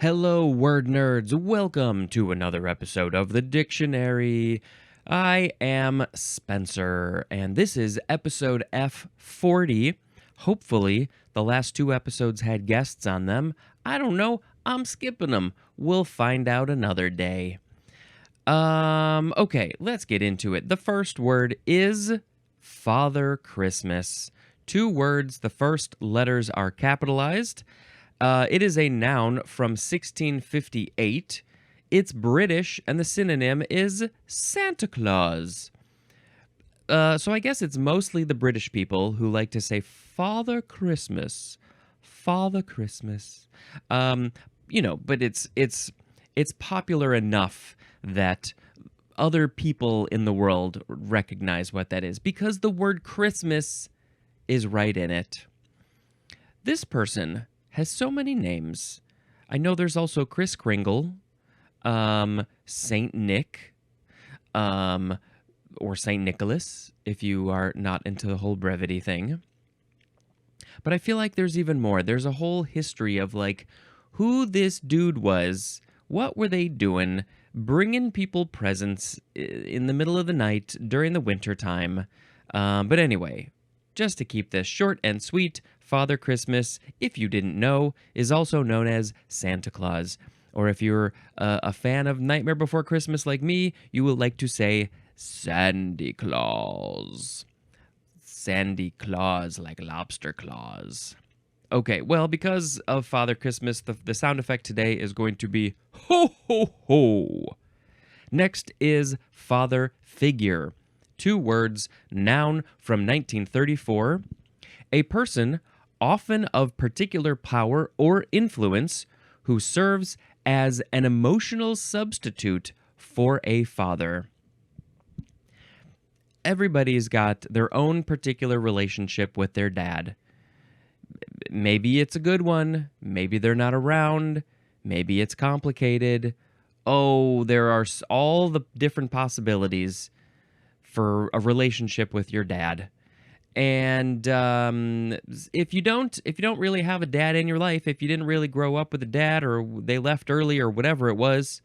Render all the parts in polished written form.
Hello, word nerds. Welcome to another episode of the dictionary. I am Spencer, and this is episode F40. Hopefully, the last two episodes had guests on them. I don't know. I'm skipping them. We'll find out another day. Okay, let's get into it. The first word is Father Christmas. Two words, the first letters are capitalized. It is a noun from 1658. It's British, and the synonym is Santa Claus. So I guess it's mostly the British people who like to say Father Christmas, Father Christmas. But it's popular enough that other people in the world recognize what that is because the word Christmas is right in it. This person has so many names. I know there's also Kris Kringle, Saint Nick, or Saint Nicholas, if you are not into the whole brevity thing. But I feel like there's even more. There's a whole history of like who this dude was, what were they doing, bringing people presents in the middle of the night during the winter time. But anyway, just to keep this short and sweet, Father Christmas, if you didn't know, is also known as Santa Claus. Or if you're a fan of Nightmare Before Christmas like me, you will like to say Sandy Claus. Sandy Claus, like lobster claws. Okay, well, because of Father Christmas, the sound effect today is going to be ho ho ho. Next is Father Figure. Two words, noun from 1934. A person, often of particular power or influence, who serves as an emotional substitute for a father. Everybody's got their own particular relationship with their dad. Maybe it's a good one, maybe they're not around, maybe it's complicated. Oh, there are all the different possibilities for a relationship with your dad. And if you don't really have a dad in your life, if you didn't really grow up with a dad, or they left early, or whatever it was,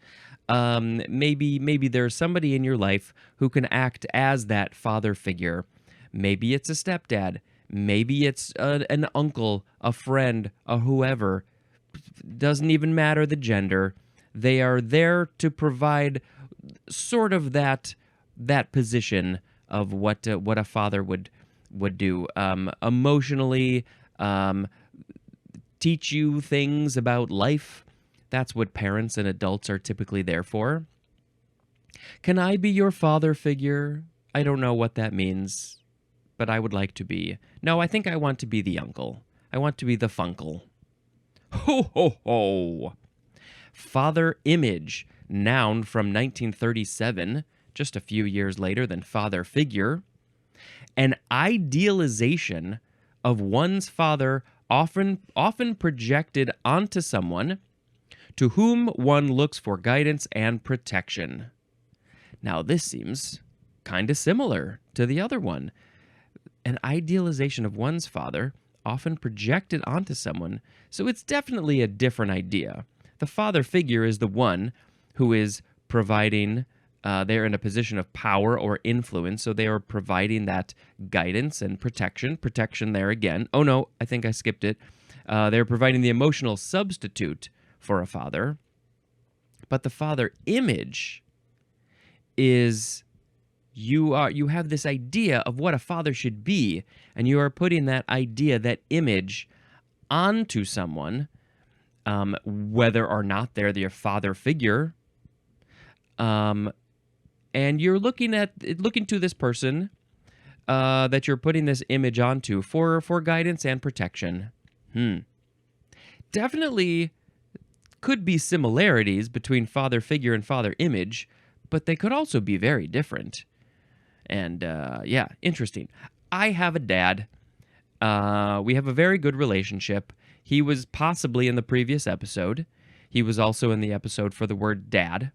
maybe there's somebody in your life who can act as that father figure. Maybe it's a stepdad. Maybe it's an uncle, a friend, a whoever. Doesn't even matter the gender. They are there to provide sort of that position of what a father would do, emotionally, teach you things about life. That's what parents and adults are typically there for. Can I be your father figure? I don't know what that means, but I would like to be. No, I think I want to be the uncle. I want to be the funkle. Ho ho ho! Father Image, noun from 1937, just a few years later than father figure. An idealization of one's father often projected onto someone to whom one looks for guidance and protection. Now, this seems kind of similar to the other one. An idealization of one's father often projected onto someone, so it's definitely a different idea. The father figure is the one who is providing. They're in a position of power or influence, so they are providing that guidance and protection. Protection there again. Oh no, I think I skipped it. They're providing the emotional substitute for a father. But the father image is you have this idea of what a father should be, and you are putting that idea, that image, onto someone, whether or not they're their father figure. And you're looking to this person that you're putting this image onto for guidance and protection. Definitely could be similarities between father figure and father image, but they could also be very different. And yeah, interesting. I have a dad. We have a very good relationship. He was possibly in the previous episode. He was also in the episode for the word dad.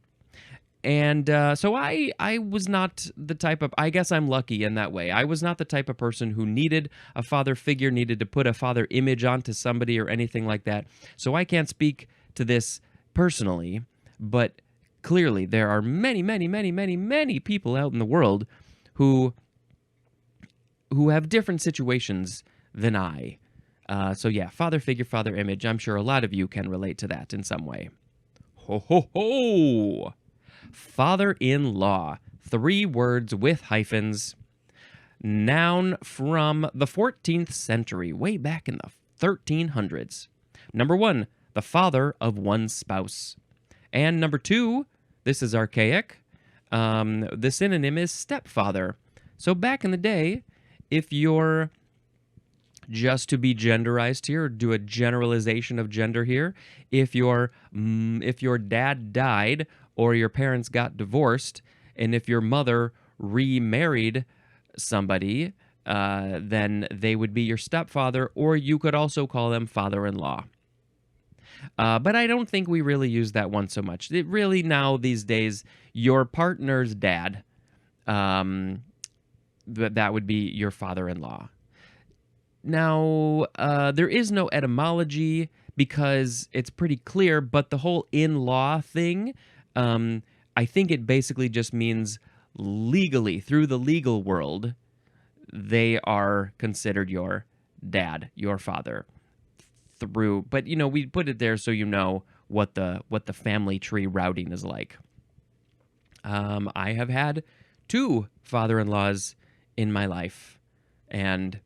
And so I was not the type of, I guess I'm lucky in that way. I was not the type of person who needed a father figure, needed to put a father image onto somebody or anything like that. So I can't speak to this personally, but clearly there are many, many, many, many, many people out in the world who have different situations than I. So yeah, father figure, father image. I'm sure a lot of you can relate to that in some way. Ho ho ho! Father-in-law. 3 words with hyphens. Noun from the 14th century, way back in the 1300s. Number 1, the father of one's spouse. And number 2, this is archaic. The synonym is stepfather. So back in the day, if you're, just to be genderized here, do a generalization of gender here, if your dad died or your parents got divorced, and if your mother remarried somebody, then they would be your stepfather, or you could also call them father-in-law. But I don't think we really use that one so much. It really now these days, your partner's dad, that would be your father-in-law. Now, there is no etymology because it's pretty clear, but the whole in-law thing, I think it basically just means legally, through the legal world, they are considered your dad, your father. But we put it there so you know what the family tree routing is like. I have had 2 father-in-laws in my life, and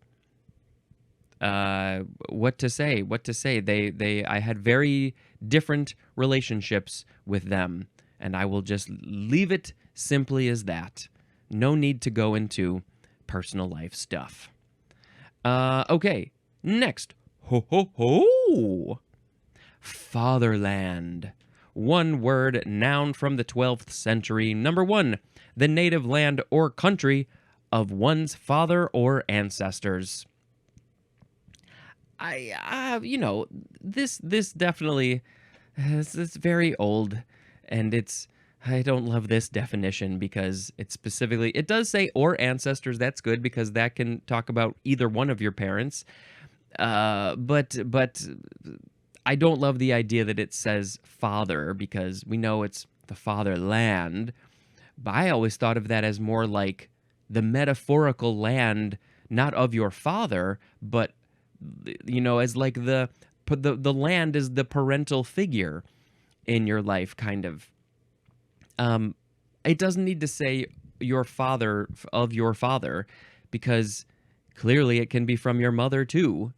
what to say? I had very different relationships with them, and I will just leave it simply as that. No need to go into personal life stuff. Okay, next. Ho ho ho! Fatherland. 1 word, noun from the 12th century. Number 1, the native land or country of one's father or ancestors. This definitely, it's very old, and I don't love this definition because it does say or ancestors. That's good because that can talk about either one of your parents. But I don't love the idea that it says father because we know it's the fatherland. But I always thought of that as more like the metaphorical land, not of your father, but as like the land is the parental figure in your life, kind of. It doesn't need to say your father of your father because clearly it can be from your mother too.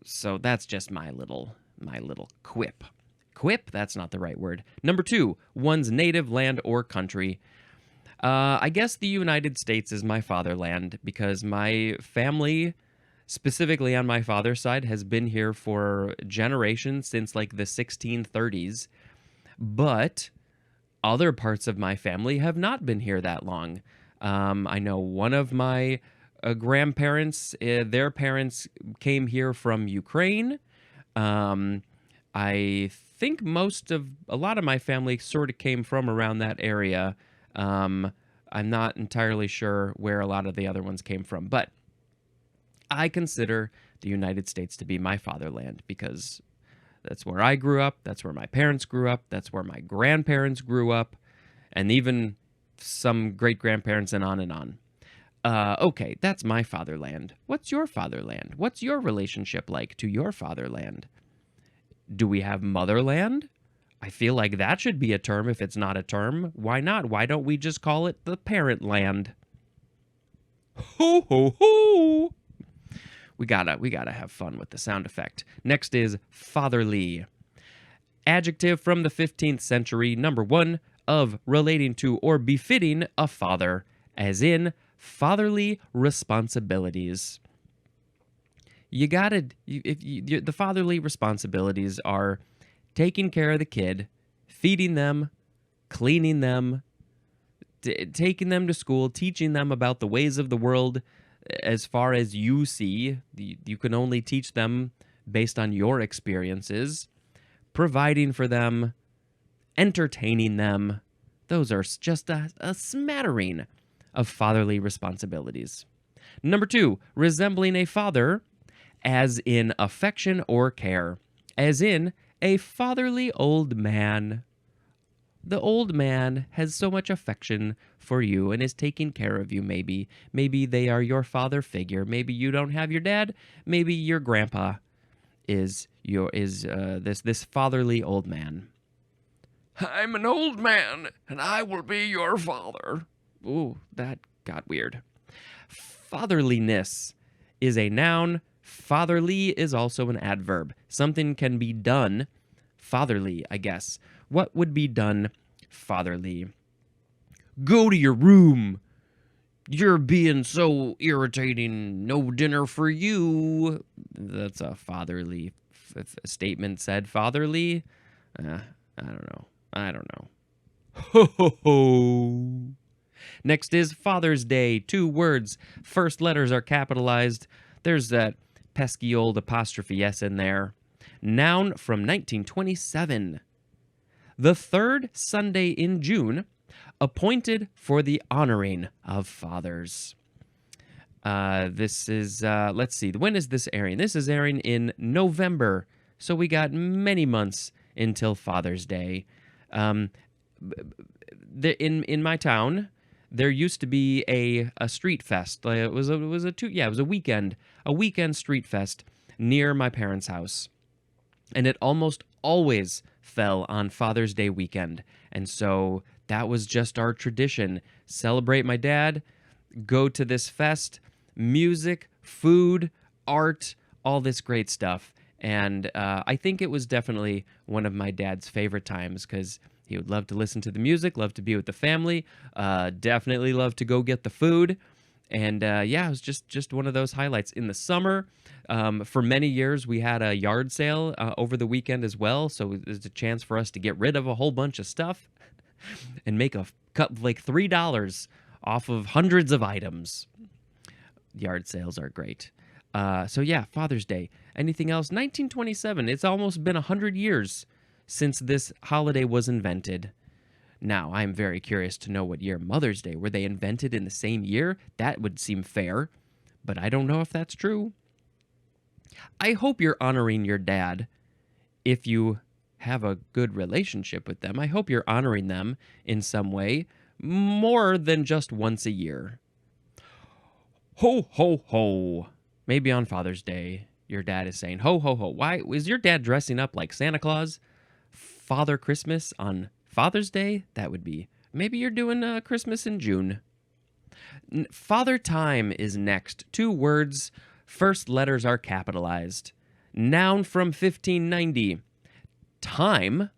So that's just my little quip. Quip? That's not the right word. Number 2, one's native land or country. I guess the United States is my fatherland because my family, specifically on my father's side, has been here for generations since like the 1630s. But other parts of my family have not been here that long. I know one of my grandparents, their parents came here from Ukraine. I think a lot of my family sort of came from around that area. I'm not entirely sure where a lot of the other ones came from, but I consider the United States to be my fatherland because that's where I grew up, that's where my parents grew up, that's where my grandparents grew up, and even some great-grandparents and on and on. Okay, that's my fatherland. What's your fatherland? What's your relationship like to your fatherland? Do we have motherland? I feel like that should be a term if it's not a term. Why not? Why don't we just call it the parent land? Ho, ho, ho! We gotta have fun with the sound effect. Next is fatherly. Adjective from the 15th century, number 1, of relating to or befitting a father, as in fatherly responsibilities. The fatherly responsibilities are taking care of the kid, feeding them, cleaning them, taking them to school, teaching them about the ways of the world as far as you see. You can only teach them based on your experiences, providing for them, entertaining them. Those are just a smattering of fatherly responsibilities. Number 2, resembling a father, as in affection or care, as in A fatherly old man. The old man has so much affection for you and is taking care of you, maybe. Maybe they are your father figure. Maybe you don't have your dad. Maybe your grandpa is this fatherly old man. I'm an old man, and I will be your father. Ooh, that got weird. Fatherliness is a noun. Fatherly is also an adverb. Something can be done fatherly, I guess. What would be done fatherly? Go to your room. You're being so irritating. No dinner for you. That's a fatherly statement said fatherly. I don't know. Ho ho ho. Next is Father's Day. 2 words. First letters are capitalized. There's that pesky old apostrophe S in there. Noun from 1927. The third Sunday in June, appointed for the honoring of fathers. This is, let's see, when is this airing? This is airing in November, so we got many months until Father's Day. In my town, there used to be a street fest. It was a weekend street fest near my parents' house, and it almost always fell on Father's Day weekend, and so that was just our tradition. Celebrate my dad, go to this fest, music, food, art, all this great stuff. And I think it was definitely one of my dad's favorite times because he would love to listen to the music, love to be with the family, definitely love to go get the food. And it was just one of those highlights. In the summer, for many years, we had a yard sale over the weekend as well. So there's a chance for us to get rid of a whole bunch of stuff and make a cut like $3 off of hundreds of items. Yard sales are great. Father's Day. Anything else? 1927. It's almost been 100 years since this holiday was invented. Now, I'm very curious to know what year Mother's Day. Were they invented in the same year? That would seem fair, but I don't know if that's true. I hope you're honoring your dad if you have a good relationship with them. I hope you're honoring them in some way more than just once a year. Ho, ho, ho. Maybe on Father's Day, your dad is saying, ho, ho, ho. Why is your dad dressing up like Santa Claus? Father Christmas on Father's Day? That would be. Maybe you're doing Christmas in June. Father Time is next. 2 words. First letters are capitalized. Noun from 1590. Time.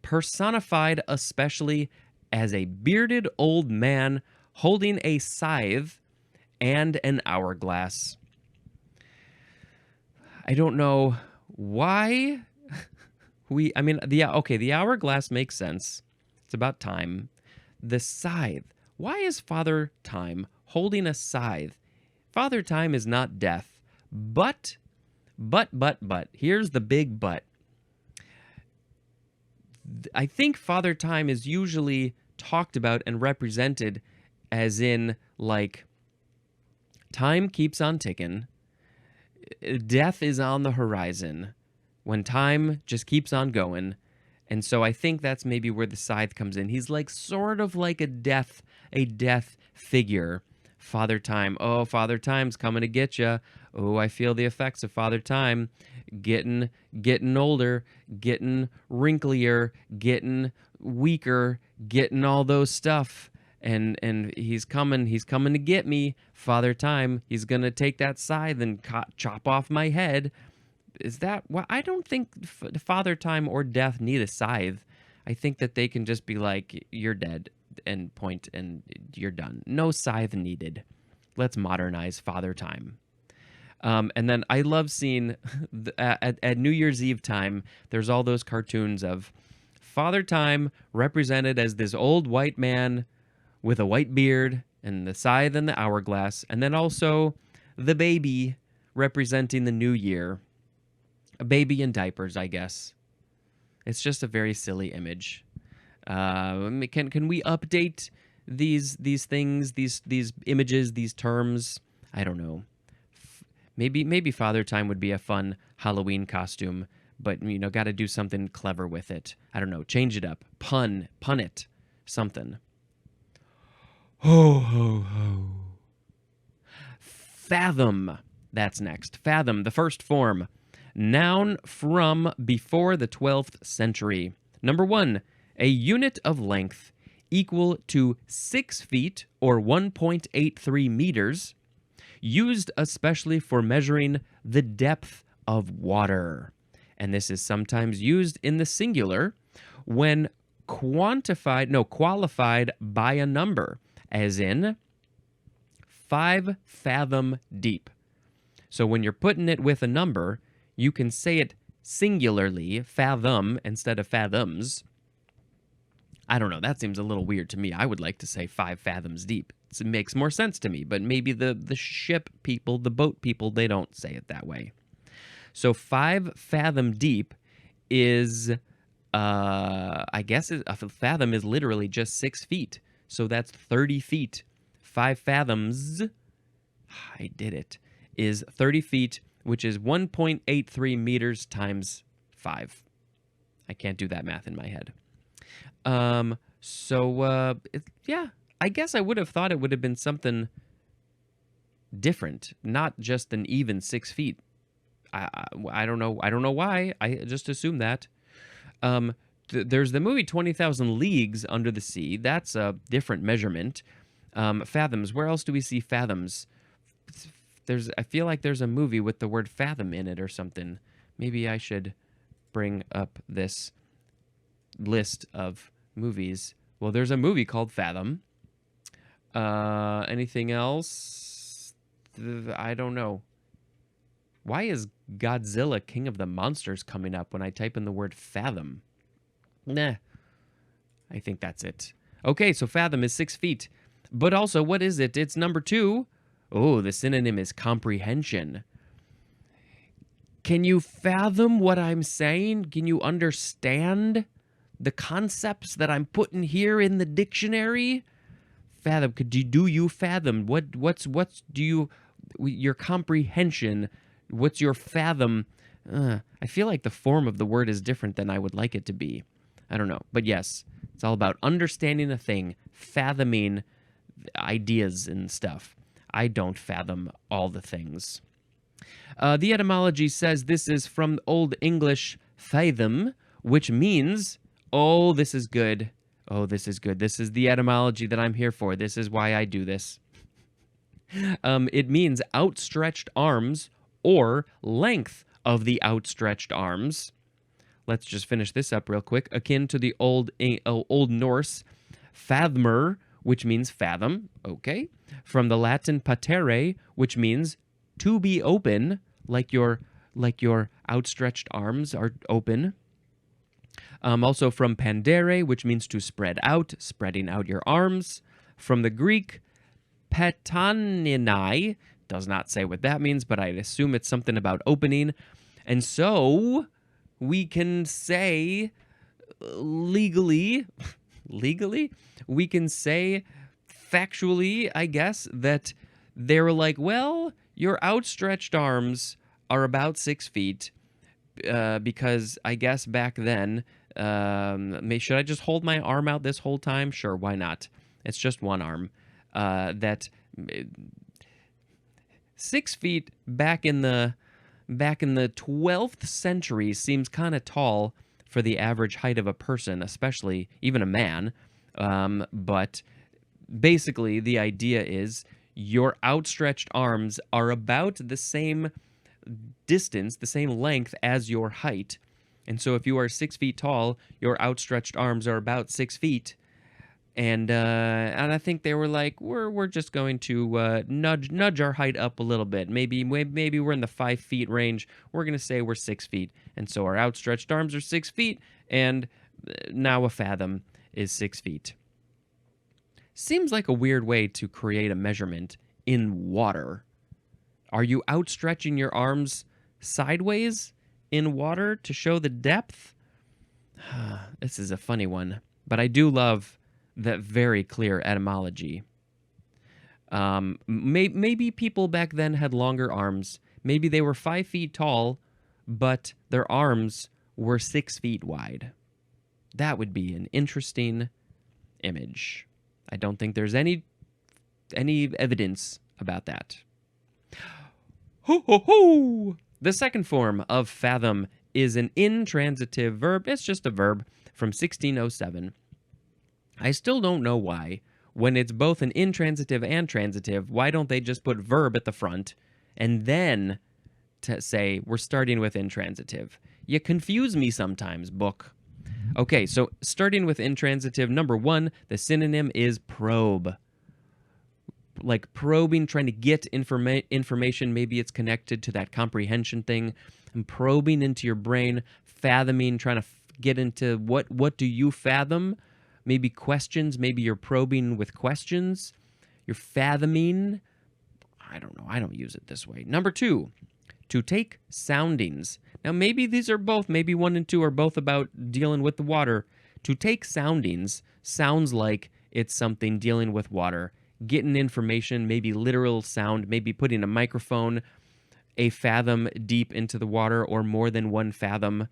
Personified especially as a bearded old man holding a scythe and an hourglass. I don't know why the hourglass makes sense. It's about time. The scythe. Why is Father Time holding a scythe? Father Time is not death, but, here's the big but. I think Father Time is usually talked about and represented as in, like, time keeps on ticking. Death is on the horizon when time just keeps on going. And so I think that's maybe where the scythe comes in. He's like sort of like a death figure. Father Time. Oh, Father Time's coming to get you. Oh, I feel the effects of Father Time. Getting older, getting wrinklier, getting weaker, getting all those stuff. And he's coming to get me, Father Time. He's going to take that scythe and chop off my head. Is that, well, I don't think Father Time or death need a scythe. I think that they can just be like, you're dead, and point, and you're done. No scythe needed. Let's modernize Father Time. And then I love seeing, at New Year's Eve time, there's all those cartoons of Father Time represented as this old white man with a white beard and the scythe and the hourglass, and then also the baby representing the new year. A baby in diapers, I guess. It's just a very silly image. Can we update these things, these images, these terms? I don't know. Maybe Father Time would be a fun Halloween costume, but got to do something clever with it. I don't know, change it up, pun it, something. Ho ho ho. Fathom. That's next. Fathom, the first form. Noun from before the 12th century. Number 1, a unit of length equal to 6 feet or 1.83 meters, used especially for measuring the depth of water. And this is sometimes used in the singular when qualified by a number, as in 5 fathom deep. So when you're putting it with a number, you can say it singularly, fathom, instead of fathoms. I don't know, that seems a little weird to me. I would like to say 5 fathoms deep. It makes more sense to me, but maybe the ship people, the boat people, they don't say it that way. So 5 fathom deep is, I guess a fathom is literally just 6 feet. So that's 30 feet. 5 fathoms, I did it, is 30 feet, which is 1.83 meters times 5. I can't do that math in my head. Yeah, I guess I would have thought it would have been something different, not just an even 6 feet. I don't know. I don't know why. I just assumed that. There's the movie 20,000 Leagues Under the Sea. That's a different measurement. Fathoms. Where else do we see fathoms? I feel like there's a movie with the word fathom in it or something. Maybe I should bring up this list of movies. Well, there's a movie called Fathom. Anything else? I don't know. Why is Godzilla King of the Monsters coming up when I type in the word fathom? Nah. I think that's it. Okay, so fathom is 6 feet. But also, what is it? It's number 2. Oh, the synonym is comprehension. Can you fathom what I'm saying? Can you understand the concepts that I'm putting here in the dictionary? Fathom. Do you fathom? What's your comprehension? What's your fathom? I feel like the form of the word is different than I would like it to be. I don't know. But yes, it's all about understanding a thing, fathoming ideas and stuff. I don't fathom all the things. The etymology says this is from Old English fathom, which means, oh, this is good. Oh, this is good. This is the etymology that I'm here for. This is why I do this. It means outstretched arms or length of the outstretched arms. Let's just finish this up real quick. Akin to the Old Norse fathmer, which means fathom. Okay. From the Latin patere, which means to be open, like your outstretched arms are open. Also from pandere, which means to spread out, spreading out your arms. From the Greek petaninai, does not say what that means, but I'd assume it's something about opening. And so we can say legally, we can say factually, I guess, that they were like, well, your outstretched arms are about 6 feet, because I guess back then, should I just hold my arm out this whole time? Sure, why not? It's just one arm. 6 feet back in the 12th century seems kind of tall for the average height of a person, especially even a man. But basically, the idea is your outstretched arms are about the same distance, the same length as your height. And so if you are 6 feet tall, your outstretched arms are about 6 feet. And I think they were like, we're just going to nudge our height up a little bit. Maybe we're in the 5 feet range. We're going to say we're 6 feet. And so our outstretched arms are 6 feet, and now a fathom is 6 feet. Seems like a weird way to create a measurement in water. Are you outstretching your arms sideways in water to show the depth? This is a funny one, but I do love that very clear etymology. Maybe people back then had longer arms. Maybe they were 5 feet tall, but their arms were 6 feet wide. That would be an interesting image. I don't think there's any evidence about that. Ho, ho, ho! The second form of fathom is an intransitive verb. It's just a verb from 1607. I still don't know why. When it's both an intransitive and transitive, why don't they just put verb at the front and then to say we're starting with intransitive? You confuse me sometimes, book. Okay, so starting with intransitive, number 1, the synonym is probe. Like probing, trying to get information. Maybe it's connected to that comprehension thing. And probing into your brain, fathoming, trying to get into what do you fathom? Maybe questions. Maybe you're probing with questions. You're fathoming. I don't know. I don't use it this way. Number 2, to take soundings. Now, maybe these are both, maybe 1 and 2 are both about dealing with the water. To take soundings sounds like it's something dealing with water. Getting information, maybe literal sound, maybe putting a microphone a fathom deep into the water or more than 1 fathom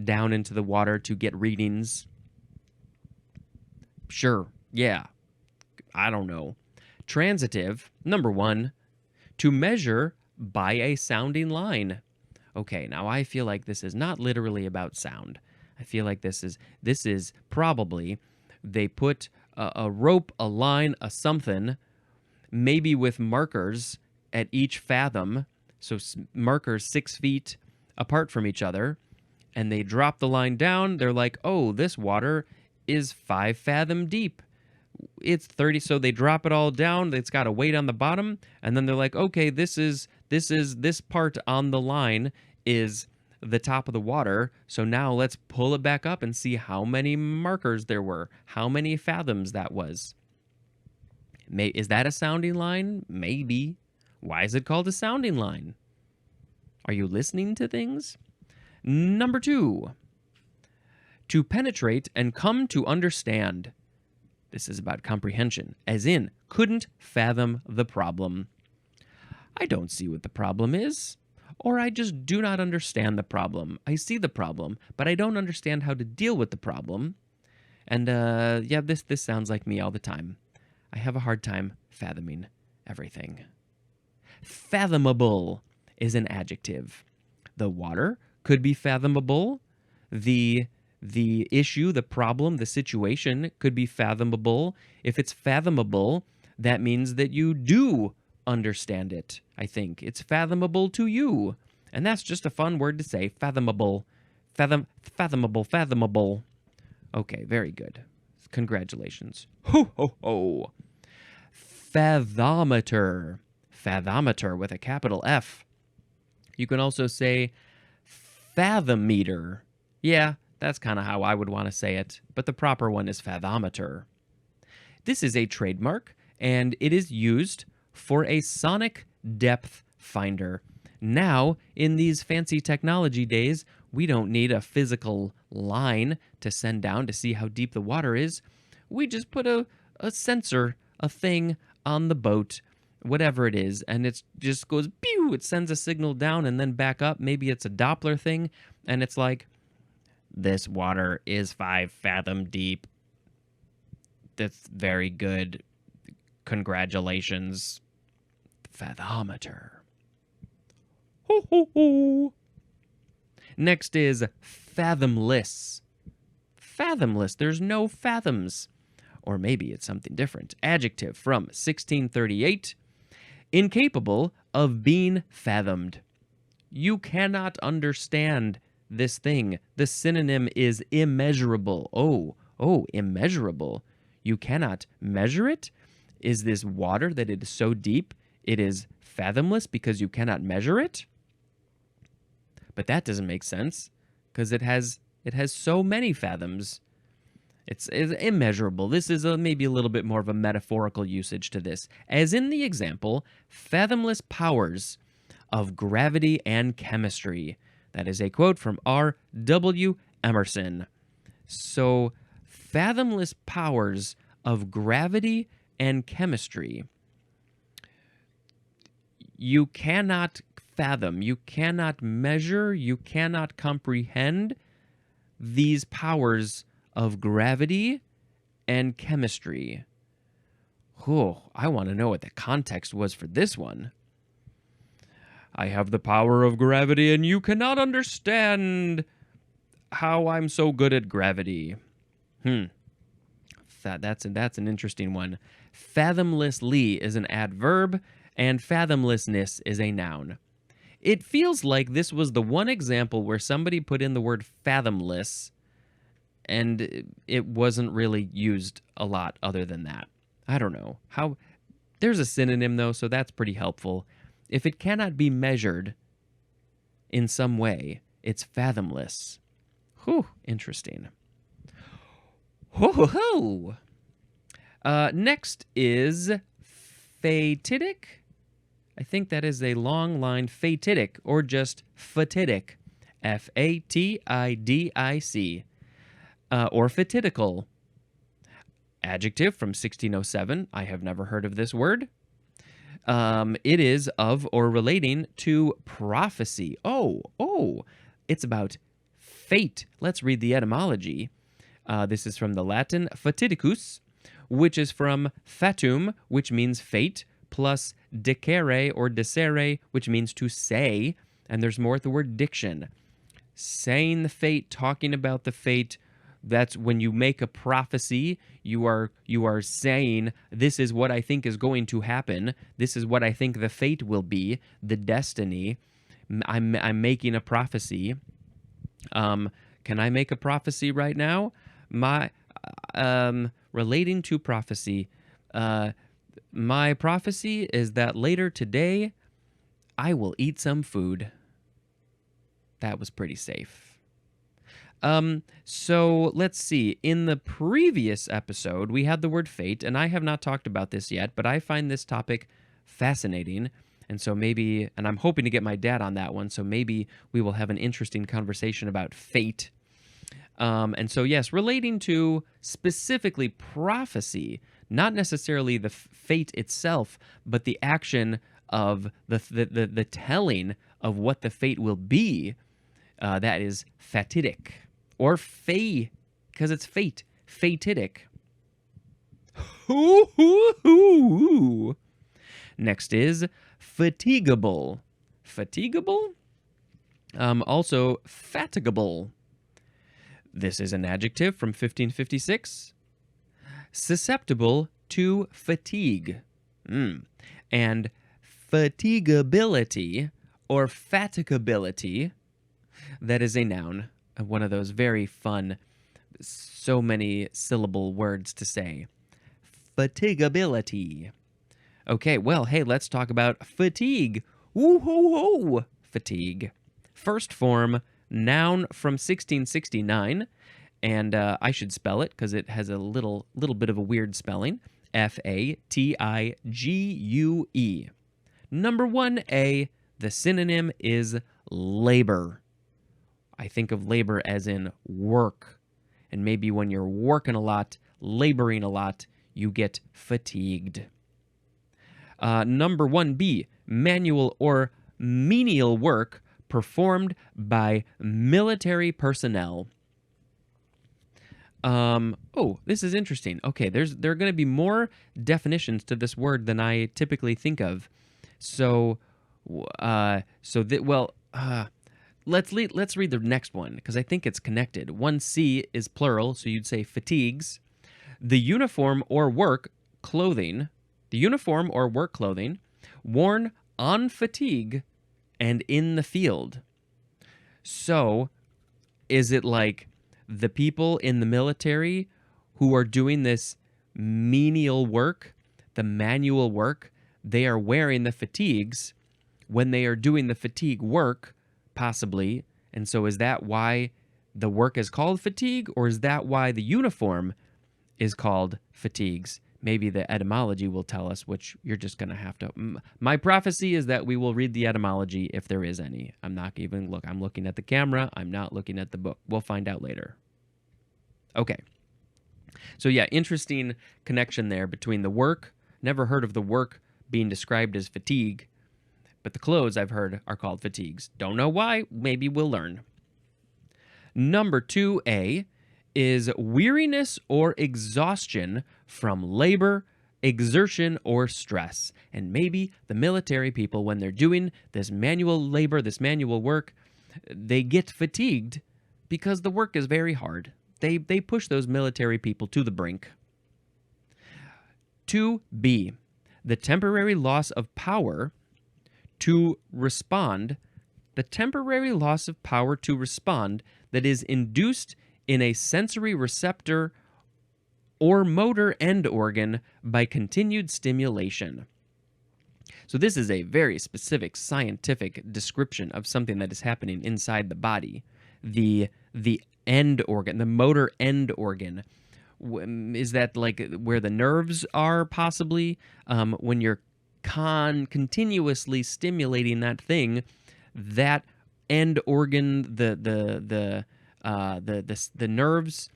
down into the water to get readings. Sure, yeah, I don't know. Transitive, number 1, to measure by a sounding line. Okay, now I feel like this is not literally about sound. I feel like this is probably they put a rope, a line, a something, maybe with markers at each fathom, so markers 6 feet apart from each other, and they drop the line down. They're like, oh, this water is 5 fathom deep. It's 30, so they drop it all down. It's got a weight on the bottom, and then they're like, okay, this part on the line is the top of the water, so now let's pull it back up and see how many markers there were, how many fathoms that was. Is that a sounding line? Maybe. Why is it called a sounding line? Are you listening to things? Number 2, to penetrate and come to understand. This is about comprehension, as in, couldn't fathom the problem. I don't see what the problem is, or I just do not understand the problem. I see the problem, but I don't understand how to deal with the problem. And yeah, this sounds like me all the time. I have a hard time fathoming everything. Fathomable is an adjective. The water could be fathomable. The issue, the problem, the situation could be fathomable. If it's fathomable, that means that you do understand it, I think. It's fathomable to you. And that's just a fun word to say, fathomable. Fathomable. Okay, very good. Congratulations. Ho, ho, ho. Fathometer. Fathometer with a capital F. You can also say fathometer. Yeah, that's kind of how I would want to say it, but the proper one is fathometer. This is a trademark, and it is used for a sonic depth finder. Now, in these fancy technology days, we don't need a physical line to send down to see how deep the water is. We just put a sensor, a thing on the boat, whatever it is, and it just goes, pew, it sends a signal down and then back up. Maybe it's a Doppler thing, and it's like, this water is 5 fathom deep. That's very good. Congratulations. Fathometer. Ho, ho, ho. Next is fathomless. Fathomless. There's no fathoms. Or maybe it's something different. Adjective from 1638. Incapable of being fathomed. You cannot understand this thing. The synonym is immeasurable. Oh, immeasurable. You cannot measure it? Is this water that it is so deep it is fathomless because you cannot measure it? But that doesn't make sense because it has so many fathoms. It's immeasurable. This is maybe a little bit more of a metaphorical usage to this. As in the example, fathomless powers of gravity and chemistry. That is a quote from R.W. Emerson. So, fathomless powers of gravity and chemistry. You cannot fathom, you cannot measure, you cannot comprehend these powers of gravity and chemistry. Oh, I want to know what the context was for this one. I have the power of gravity and you cannot understand how I'm so good at gravity. That's an interesting one. Fathomlessly is an adverb and fathomlessness is a noun. It feels like this was the one example where somebody put in the word fathomless and it wasn't really used a lot other than that. I don't know. There's a synonym though, so that's pretty helpful. If it cannot be measured in some way, it's fathomless. Whew, interesting. Ho ho ho! Next is fatidic. I think that is a long line fatidic, or just fatidic. F-A-T-I-D-I-C. Or fatidical. Adjective from 1607. I have never heard of this word. It is of or relating to prophecy. Oh, it's about fate. Let's read the etymology. This is from the Latin fatidicus, which is from fatum, which means fate, plus dicere or dicere, which means to say, and there's more at the word diction. Saying the fate, talking about the fate. That's when you make a prophecy, you are saying, this is what I think is going to happen. This is what I think the fate will be, the destiny. I'm making a prophecy. Can I make a prophecy right now? Relating to prophecy. My prophecy is that later today, I will eat some food. That was pretty safe. So let's see. In the previous episode, we had the word fate, and I have not talked about this yet, but I find this topic fascinating. And so maybe, and I'm hoping to get my dad on that one, so maybe we will have an interesting conversation about fate. And so, yes, relating to specifically prophecy, not necessarily the fate itself, but the action of the telling of what the fate will be, that is fatidic. Or because it's fate. Fatidic. Next is fatigable. Fatigable? Also fatigable. This is an adjective from 1556. Susceptible to fatigue. And fatigability or fatigability, that is a noun. One of those very fun, so many syllable words to say. Fatigability. Okay, well, hey, let's talk about fatigue. Woo-ho-ho! Fatigue. First form, noun from 1669, and I should spell it because it has a little bit of a weird spelling. F-A-T-I-G-U-E. Number 1A, the synonym is labor. I think of labor as in work. And maybe when you're working a lot, laboring a lot, you get fatigued. Number 1B, manual or menial work performed by military personnel. This is interesting. Okay, there are going to be more definitions to this word than I typically think of. Let's read the next one because I think it's connected. 1C is plural, so you'd say fatigues. The uniform or work clothing worn on fatigue and in the field. So, is it like the people in the military who are doing this menial work, the manual work, they are wearing the fatigues when they are doing the fatigue work, possibly. And so is that why the work is called fatigue, or is that why the uniform is called fatigues? Maybe the etymology will tell us, which you're just going to have to... My prophecy is that we will read the etymology if there is any. I'm looking at the camera. I'm not looking at the book. We'll find out later. Okay. So yeah, interesting connection there between the work. Never heard of the work being described as fatigue, But the clothes, I've heard, are called fatigues. Don't know why. Maybe we'll learn. Number 2A is weariness or exhaustion from labor, exertion, or stress. And maybe the military people, when they're doing this manual labor, this manual work, they get fatigued because the work is very hard. They push those military people to the brink. 2B, the temporary loss of power to respond, the temporary loss of power to respond that is induced in a sensory receptor or motor end organ by continued stimulation. So this is a very specific scientific description of something that is happening inside the body. The end organ, the motor end organ, is that like where the nerves are possibly? When you're continuously stimulating that thing, that end organ, the nerves,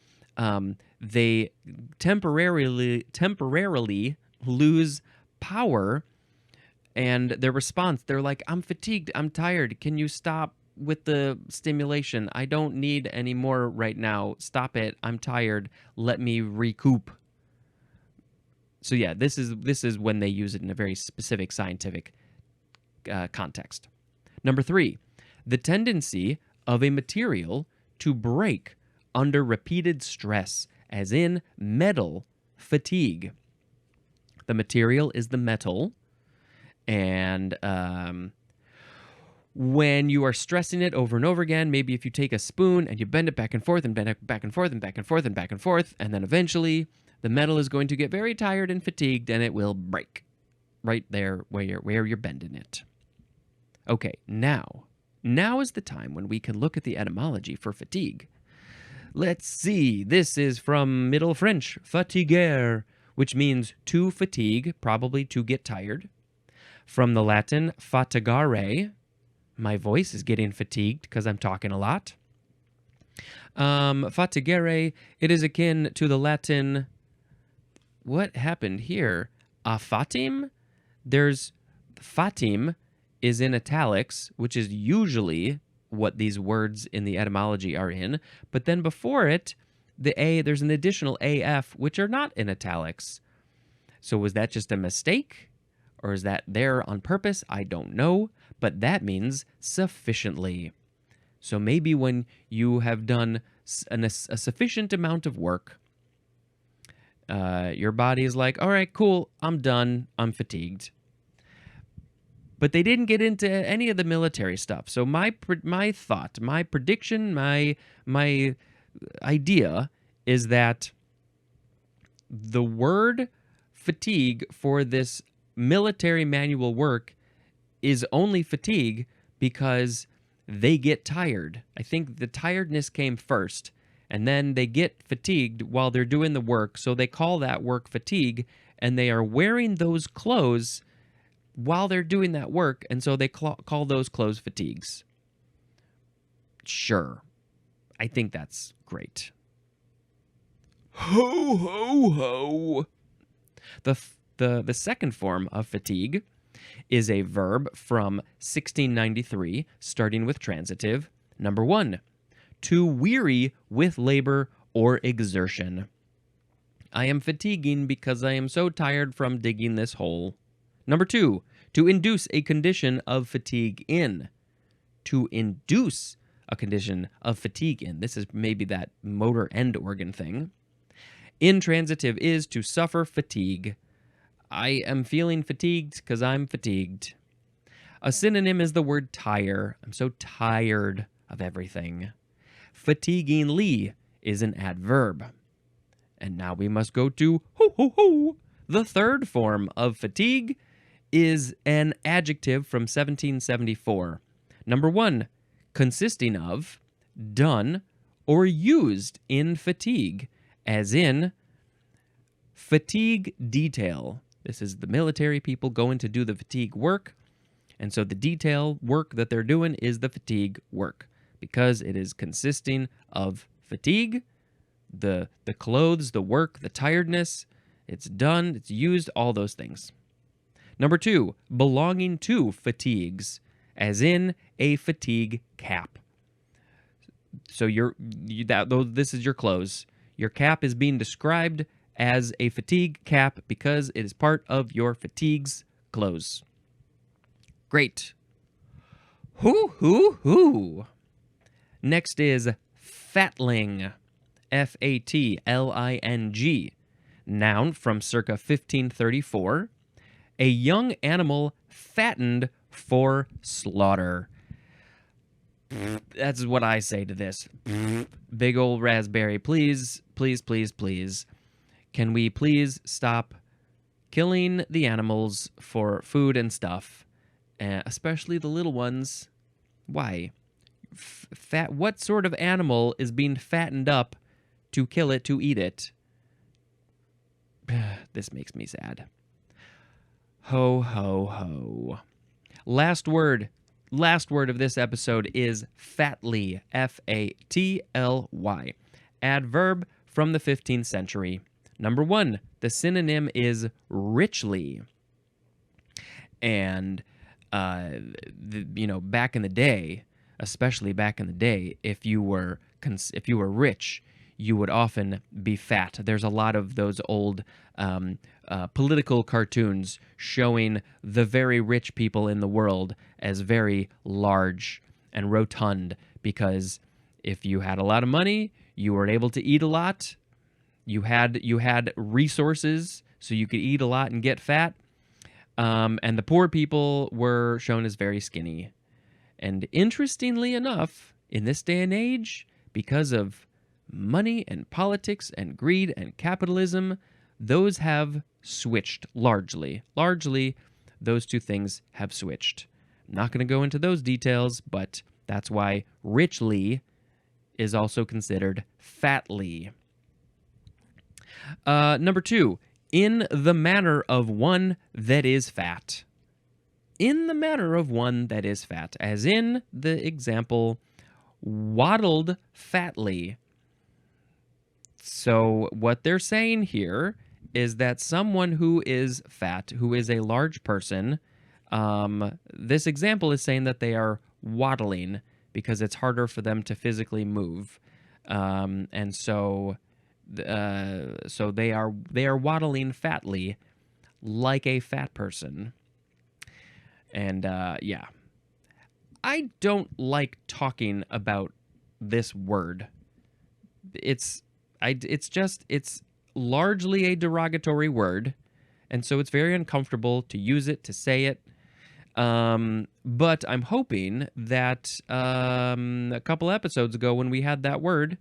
they temporarily lose power, and their response, they're like, I'm fatigued, I'm tired, can you stop with the stimulation? I don't need any more right now. Stop it. I'm tired. Let me recoup. So yeah, this is when they use it in a very specific scientific context. Number 3, the tendency of a material to break under repeated stress, as in metal fatigue. The material is the metal, and when you are stressing it over and over again, maybe if you take a spoon and you bend it back and forth and bend it back and forth and back and forth and back and forth, and then eventually the metal is going to get very tired and fatigued, and it will break right there where you're bending it. Okay, now is the time when we can look at the etymology for fatigue. Let's see. This is from Middle French, fatiguer, which means to fatigue, probably to get tired. From the Latin fatigare, my voice is getting fatigued because I'm talking a lot. Fatigere, it is akin to the Latin, what happened here? Fatim? There's fatim is in italics, which is usually what these words in the etymology are in. But then before it, the A, there's an additional AF, which are not in italics. So was that just a mistake? Or is that there on purpose? I don't know. But that means sufficiently. So maybe when you have done a sufficient amount of work, your body is like, all right, cool, I'm done, I'm fatigued. But they didn't get into any of the military stuff. So my thought, my prediction, my idea is that the word fatigue for this military manual work is only fatigue because they get tired. I think the tiredness came first, and then they get fatigued while they're doing the work, so they call that work fatigue, and they are wearing those clothes while they're doing that work, and so they call those clothes fatigues. Sure. I think that's great. Ho, ho, ho. The second form of fatigue is a verb from 1693, starting with transitive. Number 1, to weary with labor or exertion. I am fatiguing because I am so tired from digging this hole. Number 2, to induce a condition of fatigue in. To induce a condition of fatigue in. This is maybe that motor end organ thing. Intransitive is to suffer fatigue. I am feeling fatigued because I'm fatigued. A synonym is the word tire. I'm so tired of everything. Fatiguingly is an adverb. And now we must go to ho ho ho. The third form of fatigue is an adjective from 1774. Number 1, consisting of, done, or used in fatigue, as in fatigue detail. This is the military people going to do the fatigue work, and so the detail work that they're doing is the fatigue work because it is consisting of fatigue, the clothes, the work, the tiredness, it's done, it's used, all those things. Number 2, belonging to fatigues, as in a fatigue cap. So this is your clothes. Your cap is being described as a fatigue cap because it is part of your fatigues clothes. Great. Hoo. Next is fatling. Fatling. Noun from circa 1534. A young animal fattened for slaughter. That's what I say to this. Big old raspberry. Please. Can we please stop killing the animals for food and stuff? Especially the little ones. Why? What sort of animal is being fattened up to kill it, to eat it? This makes me sad. Ho. Last word of this episode is fatly. Fatly. Adverb from the 15th century. Number 1, the synonym is richly. And, back in the day, especially back in the day, if you were rich, you would often be fat. There's a lot of those old political cartoons showing the very rich people in the world as very large and rotund, because if you had a lot of money, you were able to eat a lot. You had resources, so you could eat a lot and get fat. And the poor people were shown as very skinny. And interestingly enough, in this day and age, because of money and politics and greed and capitalism, those have switched largely. Largely, those two things have switched. I'm not going to go into those details, but that's why richly is also considered fatly. Number 2, in the manner of one that is fat. In the manner of one that is fat, as in the example, waddled fatly. So what they're saying here is that someone who is fat, who is a large person, this example is saying that they are waddling because it's harder for them to physically move. And so they are waddling fatly like a fat person. And yeah, I don't like talking about this word. It's largely a derogatory word, and so it's very uncomfortable to use it, to say it. But I'm hoping that a couple episodes ago when we had that word,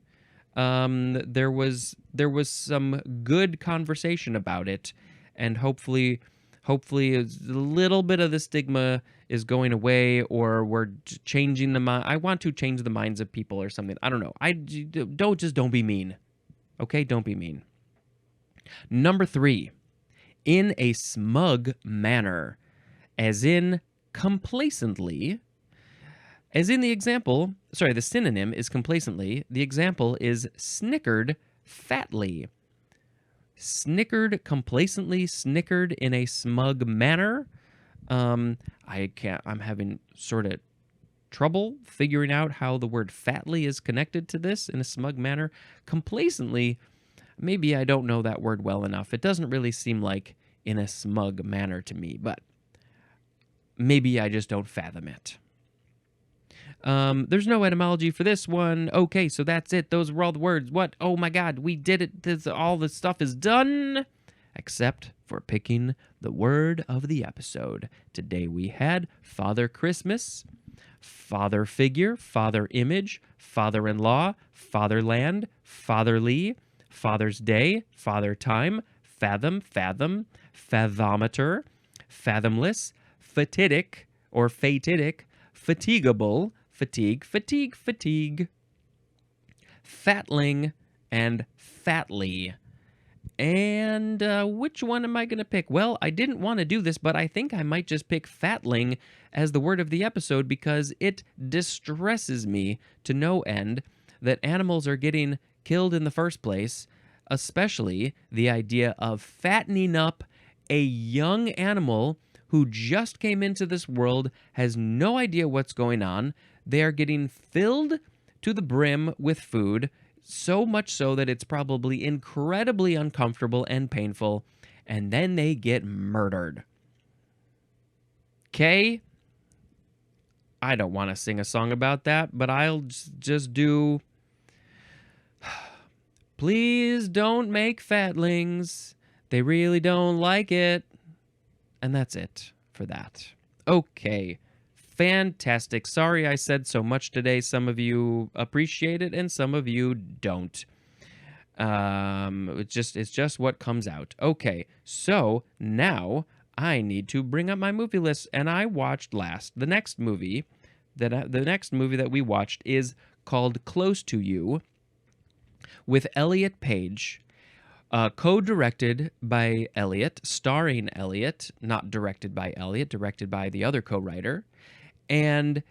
there was some good conversation about it, and hopefully a little bit of the stigma is going away, or we're changing the mind. I want to change the minds of people or something. I don't know. Don't be mean. Okay, don't be mean. Number 3, in a smug manner, as in complacently. As in the example, the synonym is complacently. The example is snickered fatly. Snickered complacently, snickered in a smug manner. I'm having sort of trouble figuring out how the word fatly is connected to this in a smug manner. Complacently, maybe I don't know that word well enough. It doesn't really seem like in a smug manner to me, but maybe I just don't fathom it. There's no etymology for this one. Okay, so that's it. Those were all the words. What? Oh my God, we did it. All the stuff is done, except for picking the word of the episode. Today we had Father Christmas, father figure, father image, father-in-law, fatherland, fatherly, Father's Day, father time, fathom, fathometer, fathomless, fatidic or fatidic, fatigable, fatigue, fatling, and fatly. And which one am I going to pick? Well, I didn't want to do this, but I think I might just pick fatling as the word of the episode because it distresses me to no end that animals are getting killed in the first place, especially the idea of fattening up a young animal who just came into this world, has no idea what's going on. They are getting filled to the brim with food, so much so that it's probably incredibly uncomfortable and painful, and then they get murdered. Okay? I don't want to sing a song about that, but I'll just do... Please don't make fatlings. They really don't like it. And that's it for that. Okay. Fantastic. Sorry I said so much today. Some of you appreciate it and some of you don't. It's just what comes out. Okay. So now I need to bring up my movie list, and I watched last. The next movie that we watched is called Close to You, with Elliot Page, co-directed by Elliot, starring Elliot, not directed by Elliot, directed by the other co-writer. And,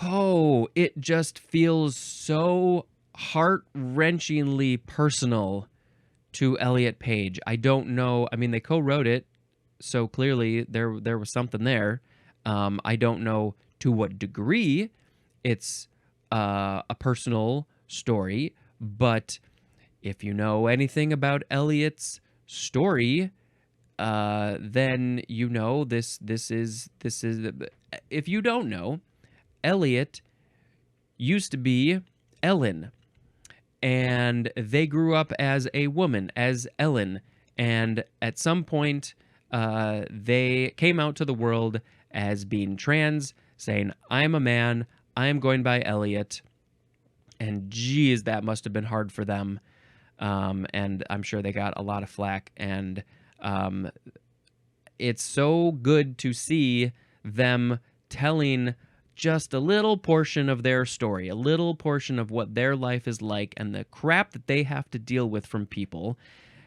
it just feels so heart-wrenchingly personal to Elliot Page. I don't know. I mean, they co-wrote it, so clearly there was something there. I don't know to what degree it's a personal story, but if you know anything about Elliot's story, then you know this is. If you don't know, Elliot used to be Ellen, and they grew up as a woman, as Ellen, and at some point, they came out to the world as being trans, saying, "I'm a man. I am going by Elliot." And geez, that must have been hard for them. And I'm sure they got a lot of flack. And it's so good to see them telling just a little portion of their story, a little portion of what their life is like and the crap that they have to deal with from people.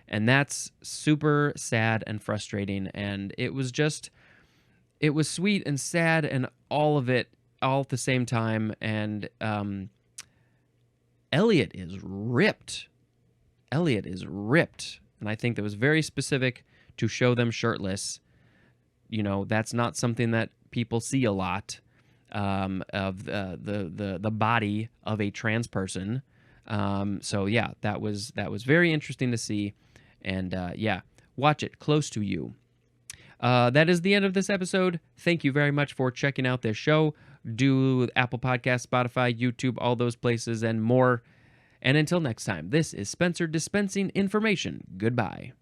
And that's super sad and frustrating. And it was sweet and sad and all of it all at the same time. And Elliot is ripped. And I think that was very specific to show them shirtless. You know, that's not something that people see a lot, of the body of a trans person. So yeah, that was very interesting to see. And yeah, watch it, Close to You. That is the end of this episode. Thank you very much for checking out this show. Do Apple Podcasts, Spotify, YouTube, all those places and more. And until next time, this is Spencer dispensing information. Goodbye.